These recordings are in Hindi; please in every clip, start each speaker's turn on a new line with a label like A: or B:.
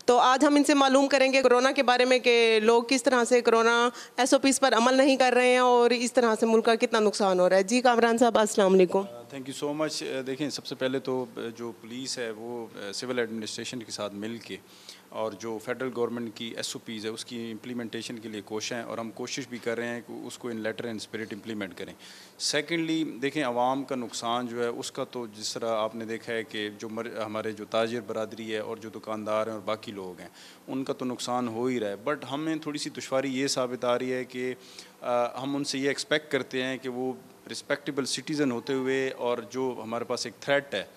A: तो आज हम इनसे मालूम करेंगे कोरोना के बारे में कि लोग किस तरह से कोरोना SOPs पर अमल नहीं कर रहे हैं और इस तरह से मुल्क का कितना नुकसान हो रहा है। जी कामरान साहब, अस्सलाम वालेकुम।
B: Thank you so much. देखें, सबसे पहले तो जो पुलिस है वो सिविल एडमिनिस्ट्रेशन के साथ मिल के और जो फेडरल गवर्नमेंट की SOPs है उसकी इम्प्लीमेंटेशन के लिए कोशिश हैं और हम कोशिश भी कर रहे हैं कि उसको इन लेटर एंड स्पिरिट इम्प्लीमेंट करें। सेकेंडली, देखें, आवाम का नुकसान जो है उसका तो जिस तरह आपने देखा है कि जो हमारे जो ताजिर बरादरी है और जो दुकानदार हैं और बाकी लोग हैं उनका तो नुकसान हो ही रहा है, बट हमें थोड़ी सी दुश्वारी ये साबित आ रही है कि हम उनसे ये एक्सपेक्ट करते हैं कि वो रिस्पेक्टेबल सिटीज़न होते हुए और जो हमारे पास एक थ्रेट है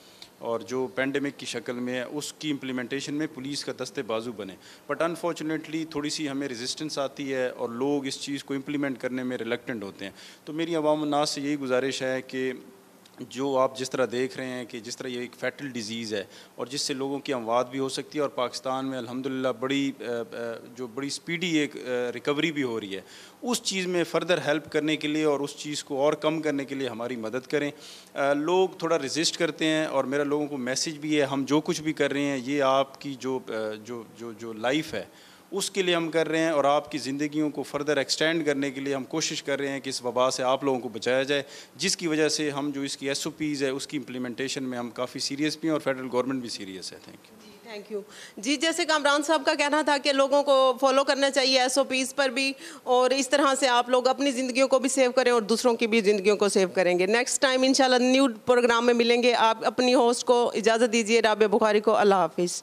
B: और जो पेंडेमिक की शक्ल में है उसकी इम्प्लीमेंटेशन में पुलिस का दस्ते बाजू बने, बट अनफॉर्चुनेटली थोड़ी सी हमें रेजिस्टेंस आती है और लोग इस चीज़ को इम्प्लीमेंट करने में रिलक्टेंट होते हैं। तो मेरी अवाम नास से यही गुजारिश है कि जो आप जिस तरह देख रहे हैं कि जिस तरह ये एक फैटल डिज़ीज़ है और जिससे लोगों की अमवात भी हो सकती है और पाकिस्तान में अल्हम्दुलिल्लाह बड़ी स्पीडी एक रिकवरी भी हो रही है, उस चीज़ में फ़र्दर हेल्प करने के लिए और उस चीज़ को और कम करने के लिए हमारी मदद करें। लोग थोड़ा रेजिस्ट करते हैं और मेरा लोगों को मैसेज भी है, हम जो कुछ भी कर रहे हैं ये आपकी जो लाइफ है उसके लिए हम कर रहे हैं और आपकी ज़िंदगियों को फ़र्दर एक्सटेंड करने के लिए हम कोशिश कर रहे हैं कि इस वबा से आप लोगों को बचाया जाए, जिसकी वजह से हम जो इसकी SOPs है उसकी इम्प्लीमेंटेशन में हम काफ़ी सीरियस भी हैं और फेडरल गवर्नमेंट भी सीरियस है।
A: थैंक यू जी। जैसे कामरान साहब का कहना था कि लोगों को फॉलो करना चाहिए SOPs पर भी, और इस तरह से आप लोग अपनी ज़िंदगियों को भी सेव करें और दूसरों की भी ज़िंदगियों को सेव करेंगे। नेक्स्ट टाइम इंशाल्लाह न्यू प्रोग्राम में मिलेंगे। आप अपनी होस्ट को इजाज़त दीजिए, राबिया बुखारी को। अल्लाह हाफिज़।